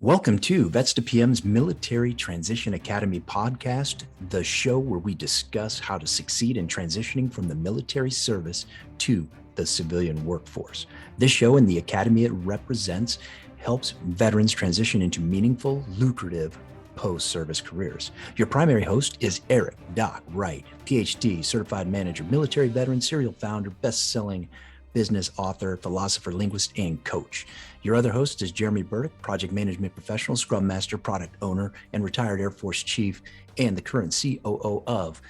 Welcome to Vets to PM's Military Transition Academy podcast, the show where we discuss how to succeed in transitioning from the military service to the civilian workforce. This show and the academy it represents helps veterans transition into meaningful, lucrative post-service careers. Your primary host is Eric Doc Wright, PhD, certified manager, military veteran, serial founder, best-selling business author, philosopher, linguist, and coach. Your other host is Jeremy Burdick, project management professional, scrum master, product owner, and retired Air Force chief, and the current COO of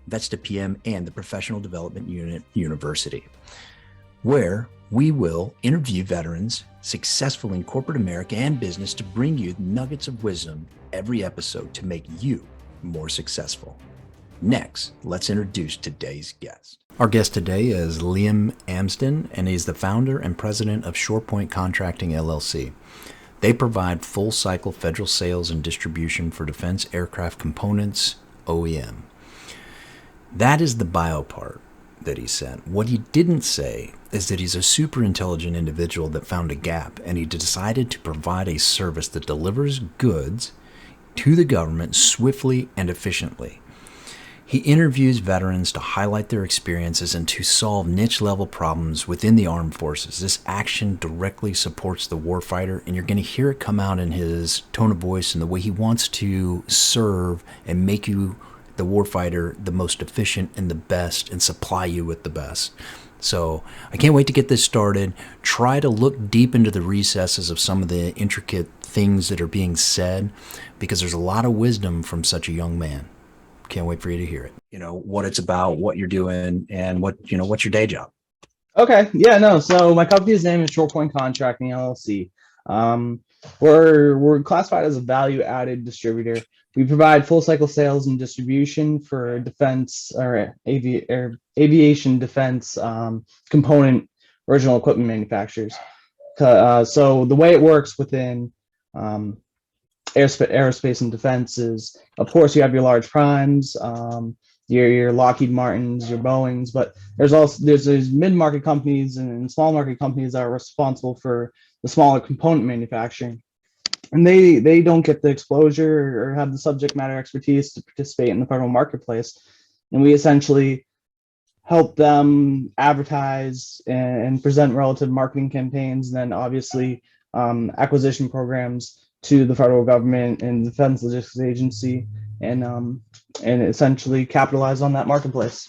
Vets to PM and the Professional Development Unit University, where we will interview veterans successful in corporate America and business to bring you nuggets of wisdom every episode to make you more successful. Next, let's introduce today's guest. Our guest today is Liam Amsden, and he's the founder and president of Shorepoint Contracting, LLC. They provide full-cycle federal sales and distribution for Defense Aircraft Components OEM. That is the bio part that he sent. What he didn't say is that he's a super intelligent individual that found a gap, and he decided to provide a service that delivers goods to the government swiftly and efficiently. He interviews veterans to highlight their experiences and to solve niche-level problems within the armed forces. This action directly supports the warfighter, and you're going to hear it come out in his tone of voice and the way he wants to serve and make you, the warfighter, the most efficient and the best and supply you with the best. So I can't wait to get this started. Try to look deep into the recesses of some of the intricate things that are being said, because there's a lot of wisdom from such a young man. Can't wait for you to hear it. You know, what it's about, what you're doing, and what's your day job. Okay. Yeah, no. So my company's name is Shorepoint Contracting, LLC. We're classified as a value-added distributor. We provide full-cycle sales and distribution for defense or aviation defense component original equipment manufacturers. So the way it works within aerospace and defense is, of course, you have your large primes, your Lockheed Martins, your Boeings, but there's mid-market companies and small market companies that are responsible for the smaller component manufacturing, and they don't get the exposure or have the subject matter expertise to participate in the federal marketplace. And we essentially help them advertise and present relative marketing campaigns, and then obviously acquisition programs to the federal government and Defense Logistics Agency, and essentially capitalize on that marketplace.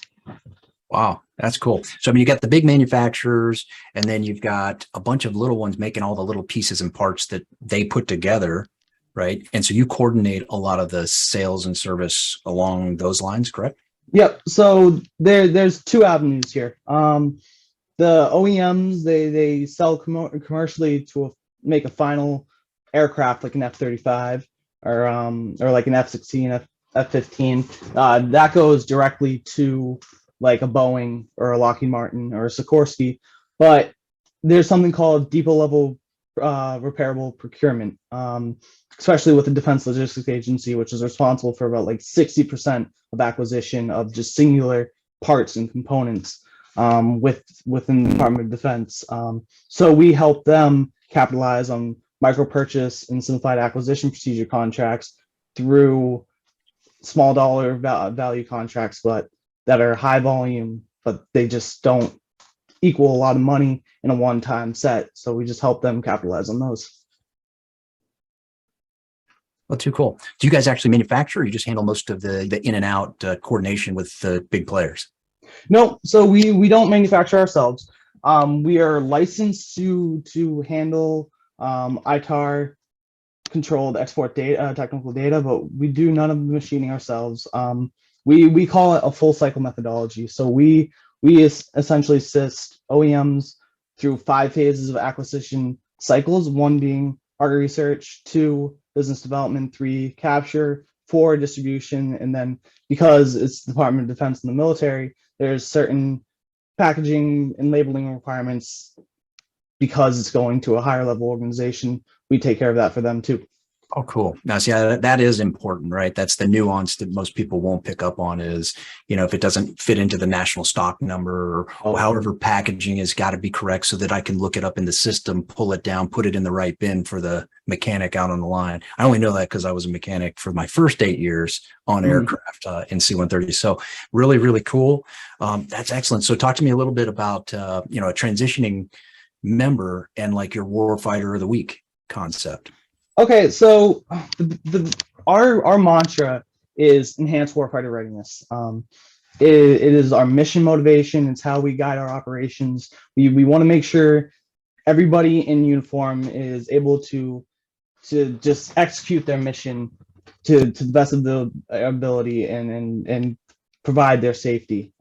Wow, that's cool. So I mean, you got the big manufacturers, and then you've got a bunch of little ones making all the little pieces and parts that they put together, right? And so you coordinate a lot of the sales and service along those lines, correct? Yep. So there's two avenues here. The OEMs, they sell commercially to make a final aircraft like an F-35 or like an F-16, F-15. That goes directly to like a Boeing or a Lockheed Martin or a Sikorsky. But there's something called depot level repairable procurement, especially with the Defense Logistics Agency, which is responsible for about like 60% of acquisition of just singular parts and components within the Department of Defense. So we help them capitalize on micro purchase and simplified acquisition procedure contracts through small dollar value contracts, but that are high volume, but they just don't equal a lot of money in a one-time set. So we just help them capitalize on those. Well, too cool. Do you guys actually manufacture, or you just handle most of the in and out coordination with the big players? No, so we don't manufacture ourselves. We are licensed to handle ITAR controlled export data, technical data, but we do none of the machining ourselves. We call it a full cycle methodology. So we essentially assist OEMs through 5 phases of acquisition cycles, 1 being market research, 2 business development, 3 capture, 4 distribution, and then because it's the Department of Defense and the military, there's certain packaging and labeling requirements. Because it's going to a higher level organization, we take care of that for them too. Oh, cool. Now, see, that is important, right? That's the nuance that most people won't pick up on is, if it doesn't fit into the national stock number or however packaging has got to be correct so that I can look it up in the system, pull it down, put it in the right bin for the mechanic out on the line. I only know that because I was a mechanic for my first 8 years on aircraft in C-130. So really, really cool. That's excellent. So talk to me a little bit about, a transitioning member and like your Warfighter of the Week concept. Okay, so our mantra is enhance warfighter readiness. It is our mission motivation. It's how we guide our operations. We want to make sure everybody in uniform is able to just execute their mission to the best of their ability and provide their safety.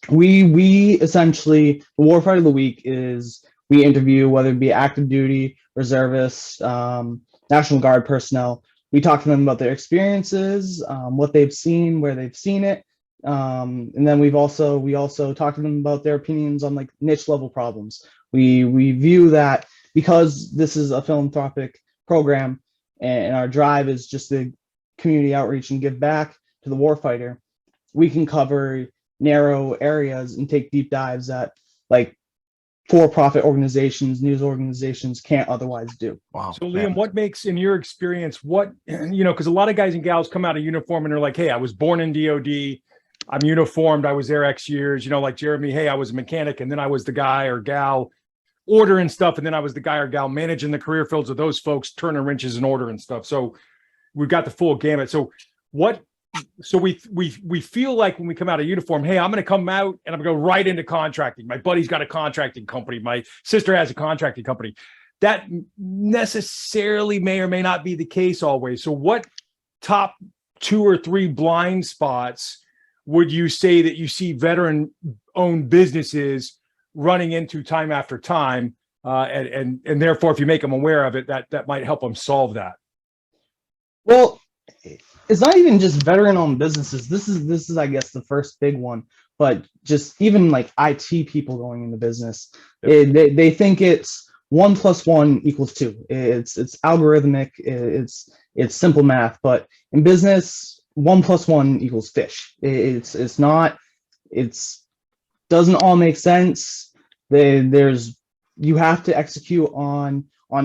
We essentially, the Warfighter of the Week is we interview, whether it be active duty, reservists, National Guard personnel. We talk to them about their experiences, what they've seen, where they've seen it. And then we also talk to them about their opinions on like niche level problems. We view that because this is a philanthropic program and our drive is just the community outreach and give back to the warfighter, we can cover narrow areas and take deep dives that like for-profit organizations, news organizations can't otherwise do. Wow. So Liam, what makes, in your experience, because a lot of guys and gals come out of uniform and they're like, hey, I was born in DOD, I'm uniformed, I was there X years, like Jeremy, hey, I was a mechanic and then I was the guy or gal ordering stuff and then I was the guy or gal managing the career fields of those folks, turning wrenches and ordering stuff. So we've got the full gamut. So we feel like when we come out of uniform, hey, I'm going to come out and I'm going to go right into contracting. My buddy's got a contracting company. My sister has a contracting company. That necessarily may or may not be the case always. So what top 2 or 3 blind spots would you say that you see veteran-owned businesses running into time after time? And therefore, if you make them aware of it, that might help them solve that. Well, it's not even just veteran-owned businesses. This is, I guess, the first big one. But just even like IT people going into business, they think it's 1 + 1 = 2. It's algorithmic. It's simple math. But in business, 1 + 1 = fish. It's not. Doesn't all make sense. You have to execute on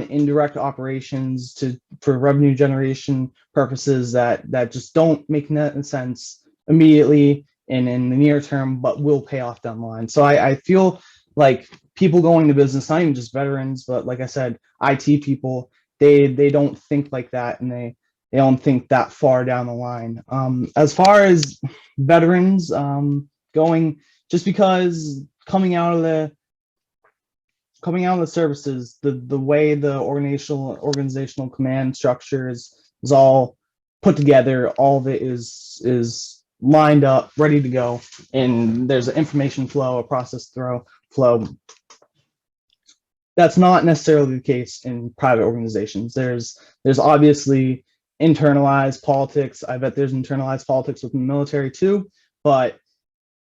indirect operations for revenue generation purposes that just don't make sense immediately and in the near term, but will pay off down the line. So I feel like people going to business, not even just veterans, but like I said, IT people, they don't think like that, and they don't think that far down the line. As far as veterans going, just because coming out of the services, the way the organizational command structure is all put together, all of it is lined up, ready to go, and there's an information flow, a process flow. That's not necessarily the case in private organizations. There's obviously internalized politics. I bet there's internalized politics within the military too, but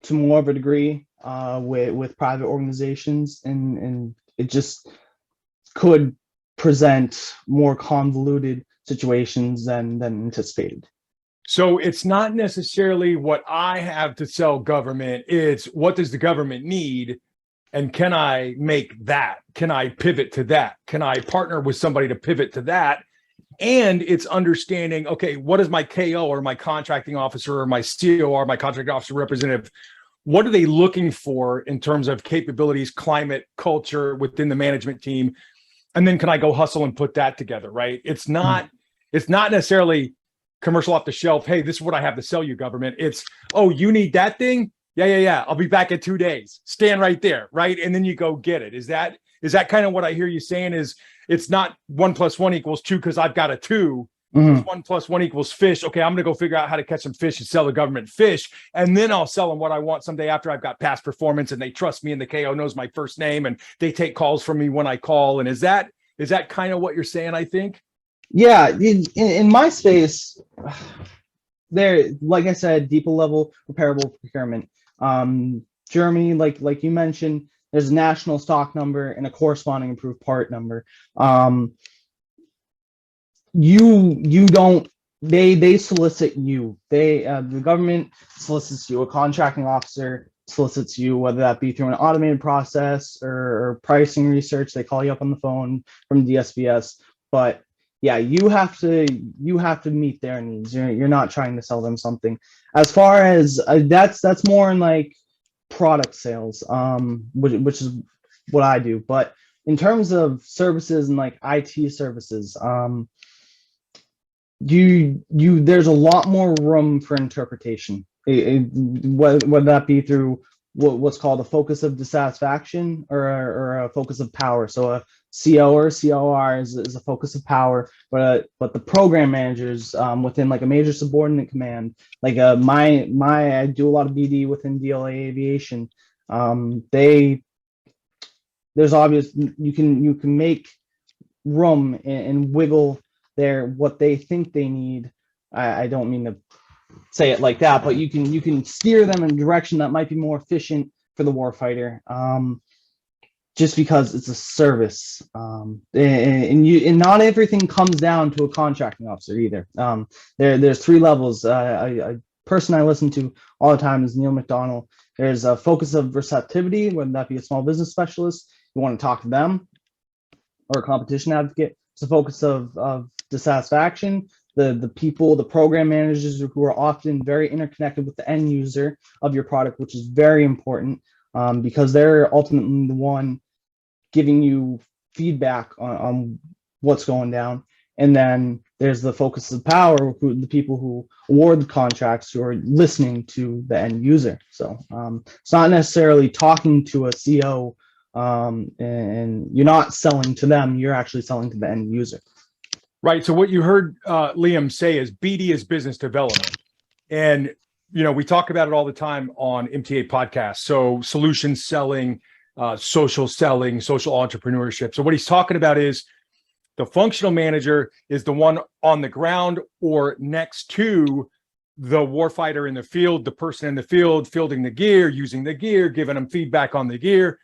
to more of a degree with private organizations, and it just could present more convoluted situations than anticipated. So it's not necessarily what I have to sell government. It's what does the government need? And can I make that? Can I pivot to that? Can I partner with somebody to pivot to that? And it's understanding, okay, what is my KO or my contracting officer or my COR, my contracting officer representative, what are they looking for in terms of capabilities, climate, culture within the management team? And then can I go hustle and put that together, right? It's not necessarily commercial off the shelf. Hey, this is what I have to sell you, government. It's, oh, you need that thing? Yeah. I'll be back in 2 days. Stand right there, right? And then you go get it. Is that kind of what I hear you saying? Is it's not 1 + 1 = 2 because I've got a 2. Mm-hmm. 1 + 1 = fish. Okay, I'm going to go figure out how to catch some fish and sell the government fish. And then I'll sell them what I want someday after I've got past performance and they trust me and the KO knows my first name and they take calls from me when I call. And is that kind of what you're saying, I think? Yeah, in my space, there, like I said, deeper level repairable procurement. Jeremy, like you mentioned, there's a national stock number and a corresponding approved part number. you don't, they solicit you. The government solicits you. A contracting officer solicits you, whether that be through an automated process or pricing research. They call you up on the phone from DSBS. But yeah, you have to meet their needs. You're not trying to sell them something. As far as that's more in like product sales, which is what I do. But in terms of services and like IT services, there's a lot more room for interpretation. Whether that be through what's called a focus of dissatisfaction or a focus of power. So a CO or COR is a focus of power, but the program managers within like a major subordinate command, like I do a lot of BD within DLA Aviation. There's obvious, you can make room and wiggle what they think they need. I don't mean to say it like that, but you can steer them in a direction that might be more efficient for the warfighter, just because it's a service. And not everything comes down to a contracting officer either. There's three levels. A person I listen to all the time is Neil McDonald. There's a focus of receptivity, whether that be a small business specialist, you want to talk to them, or a competition advocate. It's a focus of dissatisfaction, the people, the program managers who are often very interconnected with the end user of your product, which is very important, because they're ultimately the one giving you feedback on what's going down. And then there's the focus of power, the people who award the contracts, who are listening to the end user. So it's not necessarily talking to a CO, and you're not selling to them, you're actually selling to the end user. Right. So what you heard Liam say is BD is business development. And, we talk about it all the time on MTA podcasts. So solution selling, social selling, social entrepreneurship. So what he's talking about is the functional manager is the one on the ground or next to the warfighter in the field, the person in the field, fielding the gear, using the gear, giving them feedback on the gear.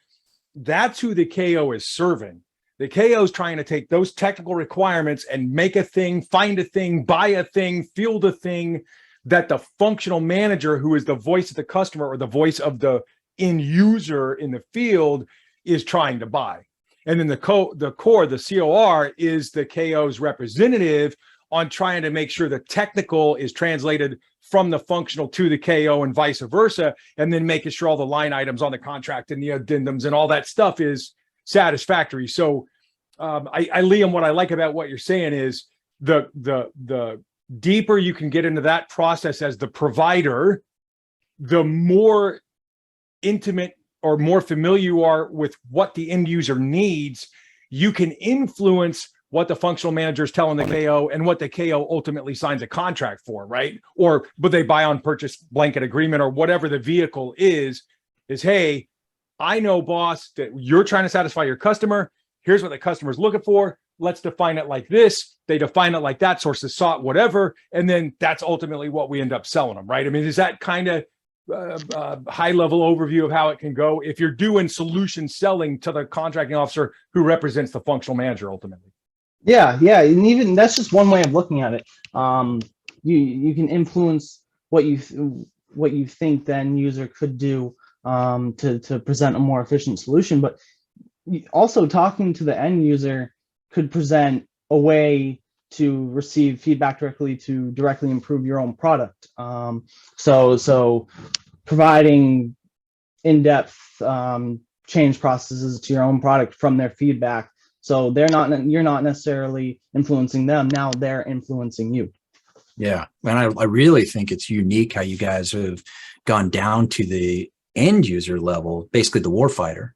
That's who the KO is serving. The KO is trying to take those technical requirements and make a thing, find a thing, buy a thing, field a thing that the functional manager, who is the voice of the customer or the voice of the end user in the field, is trying to buy. And then the core, the COR, is the KO's representative on trying to make sure the technical is translated from the functional to the KO and vice versa, and then making sure all the line items on the contract and the addendums and all that stuff is satisfactory. So Liam, what I like about what you're saying is the deeper you can get into that process as the provider, the more intimate or more familiar you are with what the end user needs, you can influence what the functional manager is telling the KO and what the KO ultimately signs a contract for, right? But they buy on purchase blanket agreement or whatever the vehicle is, hey, I know, boss, that you're trying to satisfy your customer. Here's what the customer's looking for. Let's define it like this. They define it like that, sources sought, whatever. And then that's ultimately what we end up selling them, right? I mean, is that kind of high level overview of how it can go if you're doing solution selling to the contracting officer who represents the functional manager ultimately? Yeah. And even that's just one way of looking at it. You can influence what you think the end user could do to present a more efficient solution, but also talking to the end user could present a way to receive feedback directly to directly improve your own product. So providing in-depth change processes to your own product from their feedback. So you're not necessarily influencing them. Now they're influencing you. Yeah. And I really think it's unique how you guys have gone down to the end user level, basically the warfighter.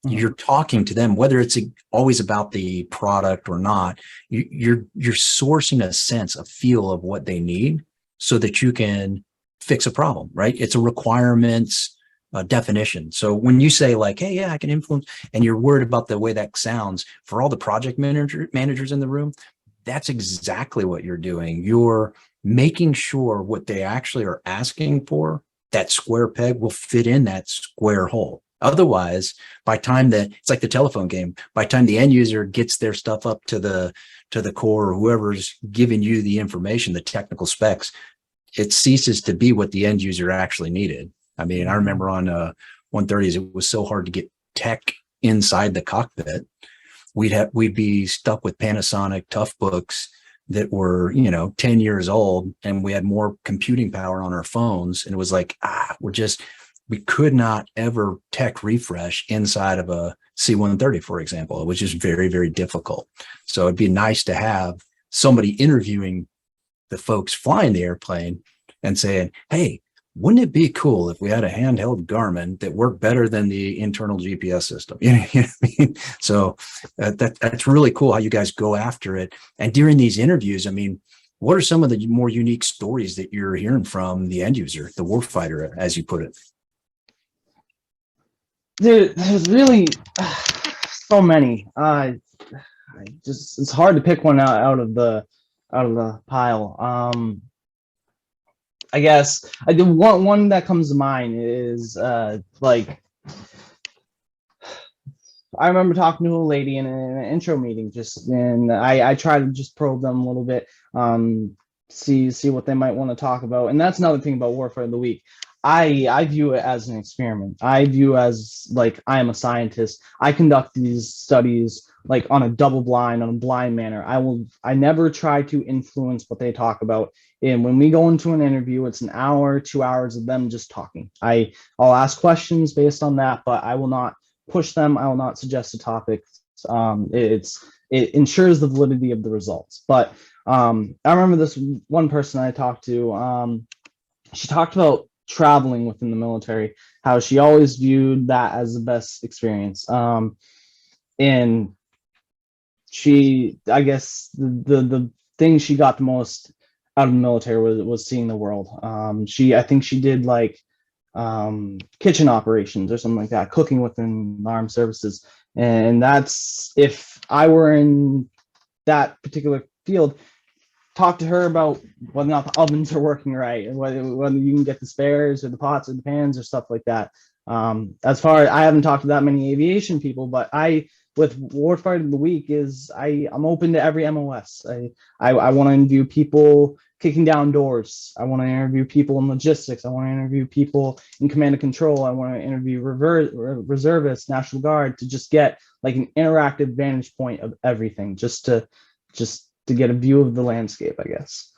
Mm-hmm. You're talking to them, whether it's always about the product or not, you're sourcing a sense, a feel of what they need so that you can fix a problem, right? It's a requirements definition. So when you say like, hey, yeah, I can influence, and you're worried about the way that sounds for all the project managers in the room, that's exactly what you're doing. You're making sure what they actually are asking for, that square peg will fit in that square hole. Otherwise, by time that it's like the telephone game, by time the end user gets their stuff up to the core, or whoever's giving you the information, the technical specs, it ceases to be what the end user actually needed. I mean, I remember on 130s, it was so hard to get tech inside the cockpit. We'd be stuck with Panasonic tough books that were, 10 years old, and we had more computing power on our phones. And it was like, we could not ever tech refresh inside of a C-130, for example. It was just very, very difficult. So it'd be nice to have somebody interviewing the folks flying the airplane and saying, hey, wouldn't it be cool if we had a handheld Garmin that worked better than the internal GPS system? You know what I mean? So that's really cool how you guys go after it. And during these interviews, I mean, what are some of the more unique stories that you're hearing from the end user, the warfighter, as you put it? There's really so many. It's hard to pick one out of the pile. I guess the one that comes to mind is like, I remember talking to a lady in an intro meeting, and I try to just probe them a little bit, see what they might want to talk about. And that's another thing about Warfighter of the Week. I view it as an experiment. I view as like, I am a scientist. I conduct these studies like on a double blind, on a blind manner. I never try to influence what they talk about. And when we go into an interview, it's an hour, 2 hours of them just talking. I'll ask questions based on that, but I will not push them. I will not suggest a topic. It ensures the validity of the results. But I remember this one person I talked to, she talked about traveling within the military, how she always viewed that as the best experience. And she, I guess the thing she got the most out of the military was seeing the world. I think she did like kitchen operations or something like that, cooking within the armed services. And that's, if I were in that particular field, talk to her about whether or not the ovens are working right, and whether you can get the spares or the pots or the pans or stuff like that. As far as, I haven't talked to that many aviation people, but with Warfighter of the Week I'm open to every MOS. I want to interview people kicking down doors. I want to interview people in logistics. I want to interview people in command and control. I want to interview reservists, National Guard, to just get like an interactive vantage point of everything, just to get a view of the landscape, I guess.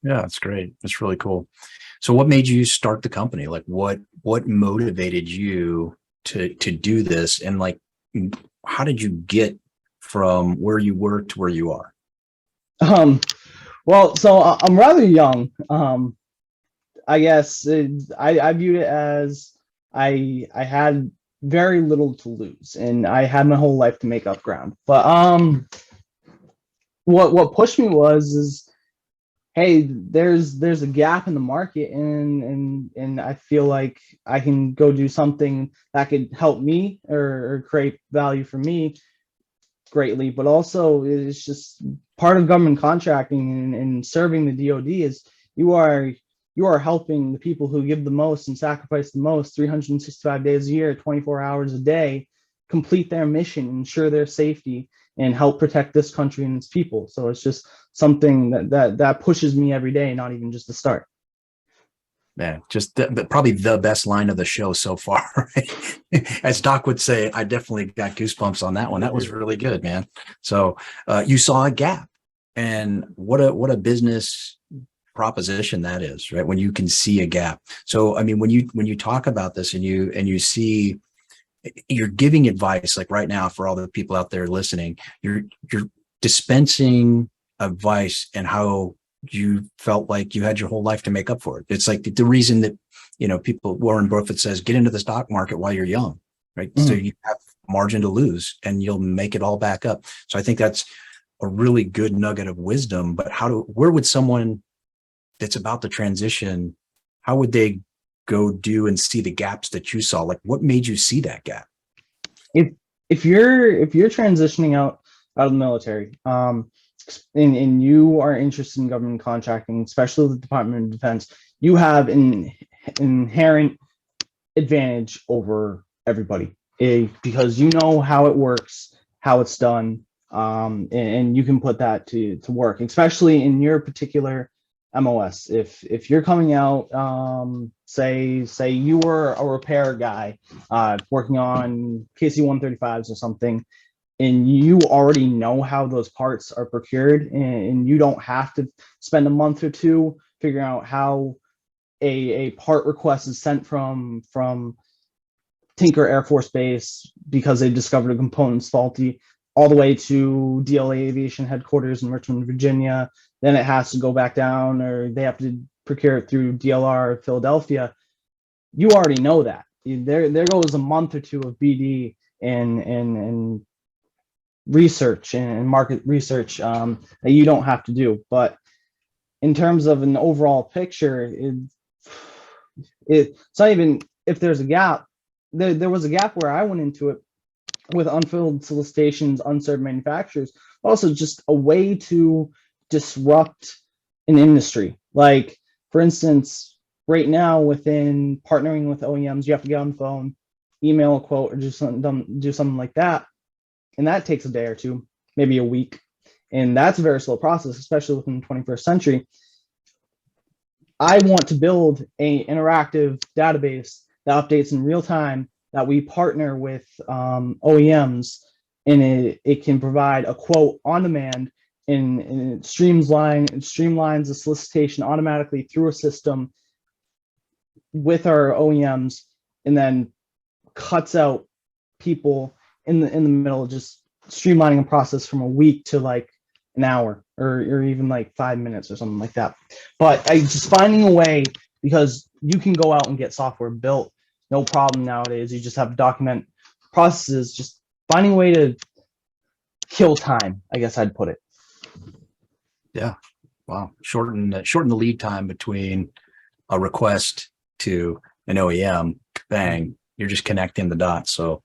Yeah, that's great. That's really cool. So what made you start the company? Like what motivated you to do this? And like, how did you get from where you were to where you are? Well, so I'm rather young. I guess I viewed it as I had very little to lose, and I had my whole life to make up ground. But what pushed me is, hey, there's a gap in the market, and I feel like I can go do something that could help me or create value for me greatly. But also, it's just part of government contracting and serving the DoD is you are helping the people who give the most and sacrifice the most 365 days a year, 24 hours a day, complete their mission, ensure their safety, and help protect this country and its people. So it's just something that pushes me every day, not even just the start. Man, just probably the best line of the show so far. Right? As Doc would say, I definitely got goosebumps on that one. That was really good, man. So you saw a gap, and what a business proposition that is, right? When you can see a gap. So I mean, when you talk about this and you see, you're giving advice, like right now for all the people out there listening, you're dispensing advice and how you felt like you had your whole life to make up for it. It's like the reason that, Warren Buffett says, get into the stock market while you're young, right? Mm-hmm. So you have margin to lose and you'll make it all back up. So I think that's a really good nugget of wisdom. But where would someone that's about to transition, how would they go do and see the gaps that you saw? Like, what made you see that gap? If you're transitioning out of the military, and you are interested in government contracting, especially the Department of Defense, you have an inherent advantage over everybody, because you know how it works, how it's done, and you can put that to work, especially in your particular MOS. If you're coming out, say you were a repair guy working on KC-135s or something, and you already know how those parts are procured, and you don't have to spend a month or two figuring out how a part request is sent from Tinker Air Force Base because they discovered a component's faulty, all the way to DLA Aviation Headquarters in Richmond, Virginia. Then it has to go back down, or they have to procure it through DLR Philadelphia. You already know that. There goes a month or two of BD and research and market research that you don't have to do. But in terms of an overall picture, it's not even if there's a gap. There was a gap where I went into it with unfilled solicitations, unserved manufacturers, also just a way to disrupt an industry. Like, for instance, right now within partnering with OEMs, you have to get on the phone, email a quote, or do something like that. And that takes a day or two, maybe a week. And that's a very slow process, especially within the 21st century. I want to build an interactive database that updates in real time, that we partner with OEMs, and it can provide a quote on demand, and it streamlines the solicitation automatically through a system with our OEMs, and then cuts out people in the middle, just streamlining a process from a week to like an hour, or even like 5 minutes or something like that. But I just finding a way, because you can go out and get software built, no problem nowadays. You just have to document processes, just finding a way to kill time, I guess I'd put it. Yeah. Wow. Shorten the lead time between a request to an OEM. Bang. You're just connecting the dots. So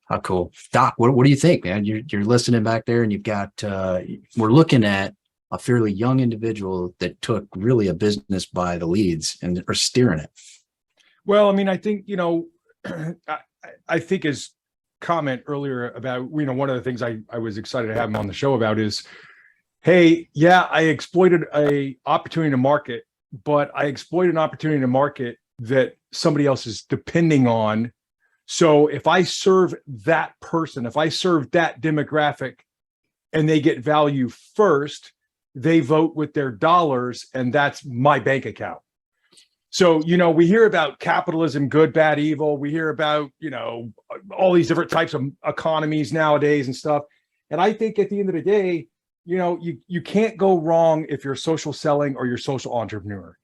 how cool. Doc, what do you think, man? You're listening back there, and you've got, we're looking at a fairly young individual that took really a business by the leads and are steering it. Well, I mean, I think, I think his comment earlier about, one of the things I was excited to have him on the show about is, hey, yeah, I exploited a opportunity to market, but I exploited an opportunity to market that somebody else is depending on. So if I serve that person, if I serve that demographic and they get value first, they vote with their dollars, and that's my bank account. So, we hear about capitalism, good, bad, evil. We hear about, all these different types of economies nowadays and stuff. And I think at the end of the day, you can't go wrong if you're social selling or you're social entrepreneur.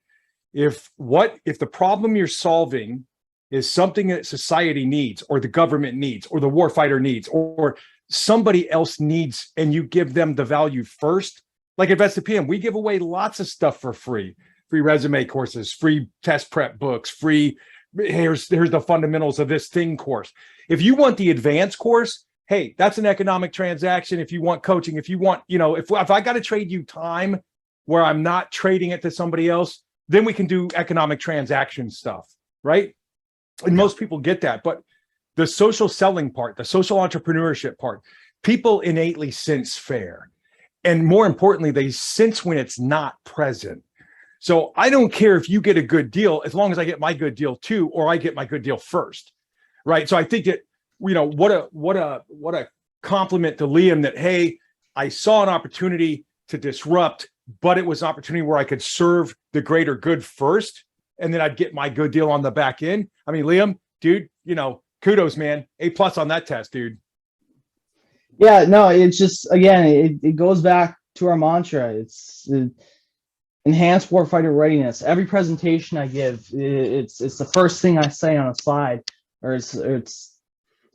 If the problem you're solving is something that society needs, or the government needs, or the warfighter needs, or somebody else needs, and you give them the value first, like at Vesta PM, we give away lots of stuff for free resume courses, free test prep books, free, here's the fundamentals of this thing course. If you want the advanced course, hey, that's an economic transaction. If you want coaching, if you want, if I got to trade you time where I'm not trading it to somebody else, then we can do economic transaction stuff, right? And most people get that. But the social selling part, the social entrepreneurship part, people innately sense fair. And more importantly, they sense when it's not present. So I don't care if you get a good deal, as long as I get my good deal too, or I get my good deal first, right? So I think that, what a compliment to Liam that, hey, I saw an opportunity to disrupt, but it was an opportunity where I could serve the greater good first, and then I'd get my good deal on the back end. I mean, Liam, dude, kudos, man. A+ on that test, dude. Yeah, no, it's just, again, it goes back to our mantra. It's enhanced warfighter readiness. Every presentation I give, it's the first thing I say on a slide, or it's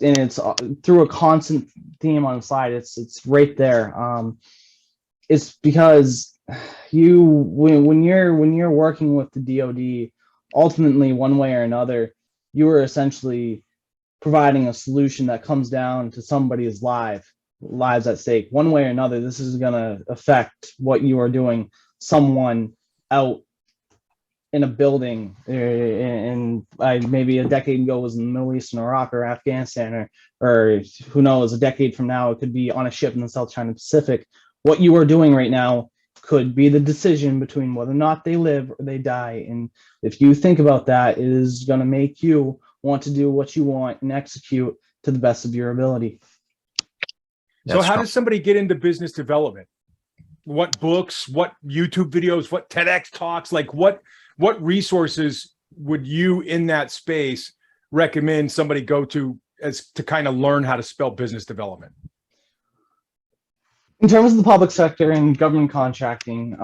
through a constant theme on the slide. It's right there. It's because when you're working with the DoD, ultimately, one way or another, you are essentially providing a solution that comes down to somebody's lives at stake. One way or another, this is going to affect what you are doing, someone out in a building, and I maybe a decade ago was in the Middle East, in Iraq or Afghanistan, or who knows, a decade from now it could be on a ship in the South China Pacific. What you are doing right now could be the decision between whether or not they live or they die. And if you think about that, it is going to make you want to do what you want and execute to the best of your ability. So how does somebody get into business development? What books, what YouTube videos, what TEDx talks, like what resources would you in that space recommend somebody go to as to kind of learn how to spell business development? In terms of the public sector and government contracting,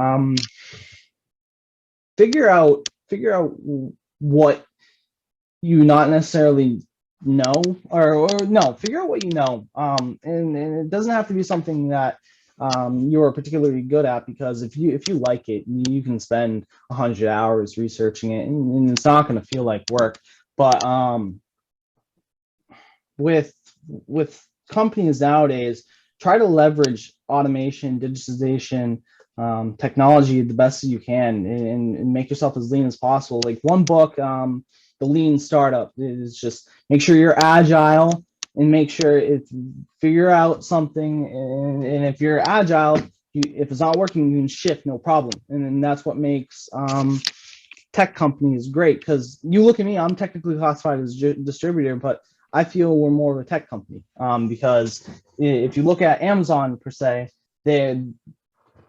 figure out what you not necessarily know, or no, figure out what you know. And it doesn't have to be something that you're particularly good at, because if you like it, you can spend 100 hours researching it, and it's not going to feel like work. But with companies nowadays, try to leverage automation, digitization, technology the best that you can, and make yourself as lean as possible. Like one book, The Lean Startup, is just make sure you're agile and make sure figure out something. And if you're agile, if it's not working, you can shift, no problem. And that's what makes tech companies great, because you look at me, I'm technically classified as a distributor, but I feel we're more of a tech company, because if you look at Amazon per se, their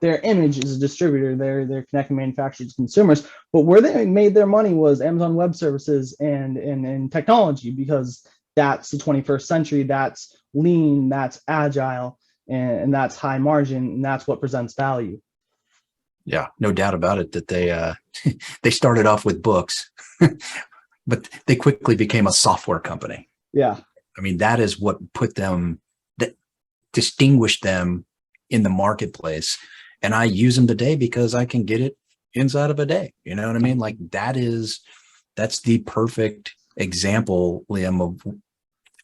image is a distributor. They're connecting manufacturers to consumers, but where they made their money was Amazon Web Services and technology, because that's the 21st century. That's lean, that's agile, and that's high margin, and that's what presents value. Yeah, no doubt about it that they started off with books, but they quickly became a software company. Yeah. I mean, that is what that distinguished them in the marketplace. And I use them today because I can get it inside of a day. You know what I mean? Like that's the perfect example, Liam, of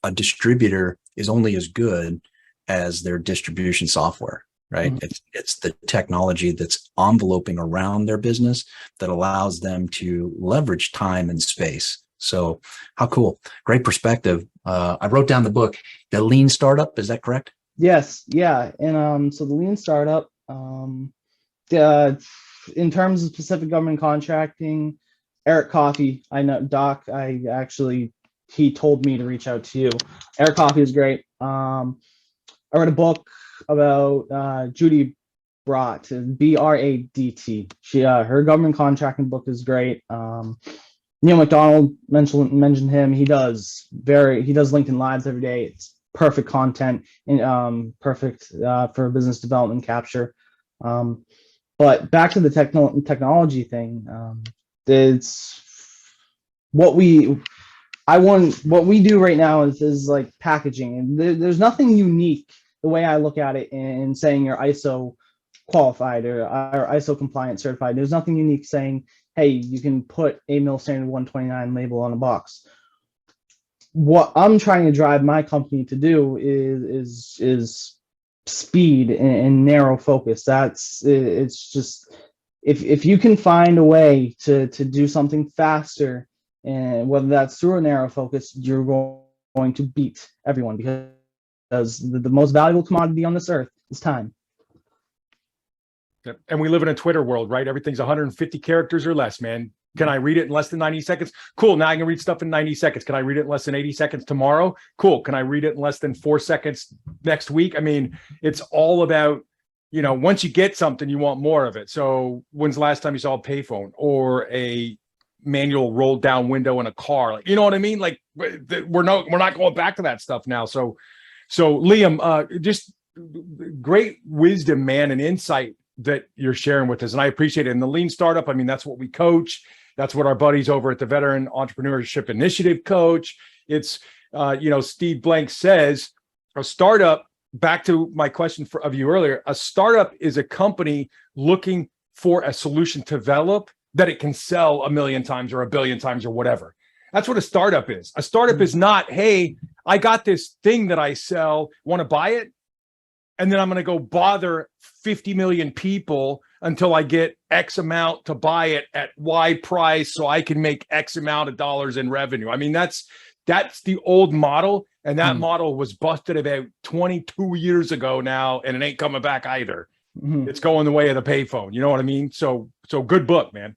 a distributor is only as good as their distribution software, right? Mm-hmm. It's the technology that's enveloping around their business that allows them to leverage time and space. So how cool. Great perspective. I wrote down the book, The Lean Startup. Is that correct? Yes. Yeah. And so The Lean Startup, in terms of specific government contracting, Eric Coffey, I know Doc, he told me to reach out to you. Eric Coffey is great. I read a book about Judy Bradt, Bradt. Her government contracting book is great. Neil McDonald mentioned him. He does LinkedIn Lives every day. It's perfect content and perfect for business development capture. But back to the technology thing, it's what we do right now is like packaging, and there's nothing unique the way I look at it in saying you're ISO qualified or ISO compliant certified. There's nothing unique saying, hey, you can put a mil standard 129 label on a box. What I'm trying to drive my company to do is speed and narrow focus. It's just if you can find a way to do something faster, and whether that's through a narrow focus, you're going to beat everyone, because the most valuable commodity on this earth is time. And we live in a Twitter world, right? Everything's 150 characters or less, man. Can I read it in less than 90 seconds? Cool. Now I can read stuff in 90 seconds. Can I read it in less than 80 seconds tomorrow? Cool. Can I read it in less than 4 seconds next week? I mean, it's all about, once you get something, you want more of it. So when's the last time you saw a payphone or a manual roll down window in a car? Like, you know what I mean? Like we're not going back to that stuff now. So Liam, just great wisdom, man, and insight that you're sharing with us. And I appreciate it. And the Lean Startup, I mean, that's what we coach. That's what our buddies over at the Veteran Entrepreneurship Initiative coach. It's, Steve Blank says a startup, back to my question of you earlier, a startup is a company looking for a solution to develop that it can sell 1 million times or 1 billion times or whatever. That's what a startup is. A startup is not, hey, I got this thing that I sell, want to buy it? And then I'm going to go bother 50 million people until I get X amount to buy it at Y price so I can make X amount of dollars in revenue. I mean, that's the old model. And that model was busted about 22 years ago now, and it ain't coming back either. It's going the way of the payphone. You know what I mean? So good book, man.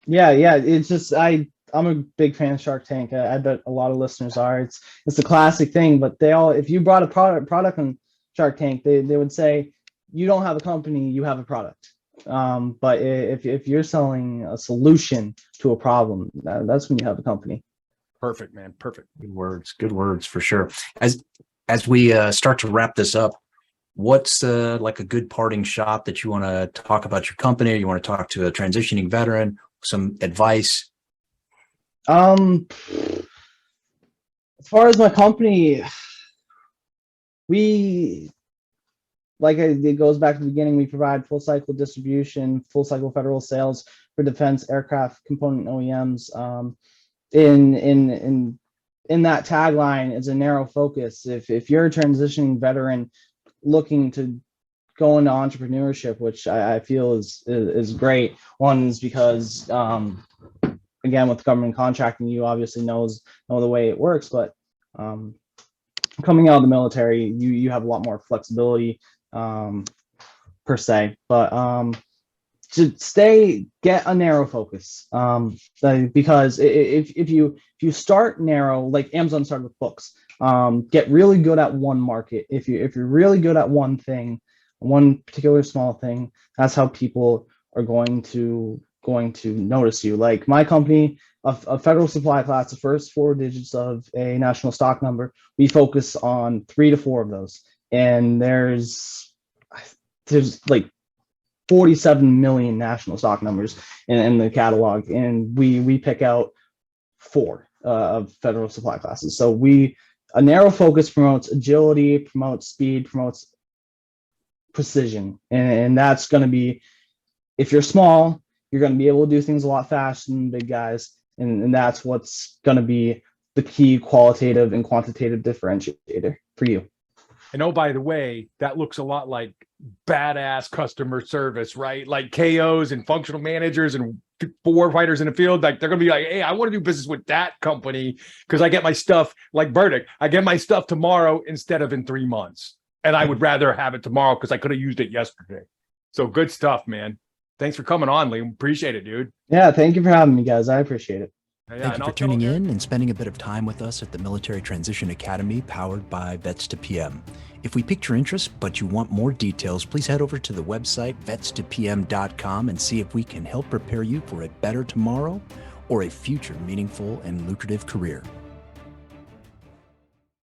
Yeah. It's just, I'm a big fan of Shark Tank. I bet a lot of listeners are. It's the classic thing, but if you brought a product on Shark Tank, they would say, you don't have a company, you have a product. But if you're selling a solution to a problem, that's when you have a company. Perfect, man. Perfect. Good words for sure. As we start to wrap this up, what's like a good parting shot that you want to talk about your company? Or you want to talk to a transitioning veteran, some advice? As far as my company, it goes back to the beginning. We provide full cycle distribution, full cycle federal sales for defense aircraft component OEMs. In that tagline is a narrow focus. If you're a transitioning veteran looking to go into entrepreneurship, which I feel is great. One is because again, with government contracting, you obviously know the way it works, but coming out of the military, you have a lot more flexibility per se. But to get a narrow focus, because if you start narrow, like Amazon started with books, get really good at one market. If you're really good at one thing, one particular small thing, that's how people are going to notice you. Like my company, a federal supply class, the first 4 digits of a national stock number, we focus on 3 to 4 of those, and there's like 47 million national stock numbers in the catalog, and we pick out 4 of federal supply classes. So a narrow focus promotes agility, promotes speed, promotes precision, and that's going to be, if you're small, you're going to be able to do things a lot faster than big guys, and that's what's going to be the key qualitative and quantitative differentiator for you. And oh, by the way, that looks a lot like badass customer service, right? Like KOs and functional managers and warfighters in the field. Like they're going to be like, hey, I want to do business with that company because I get my stuff like Burdick. I get my stuff tomorrow instead of in 3 months. And I would rather have it tomorrow because I could have used it yesterday. So good stuff, man. Thanks for coming on, Liam. Appreciate it, dude. Yeah, thank you for having me, guys. I appreciate it. Thank you for tuning in and spending a bit of time with us at the Military Transition Academy, powered by Vets to PM. If we piqued your interest, but you want more details, please head over to the website vetstopm.com and see if we can help prepare you for a better tomorrow or a future meaningful and lucrative career.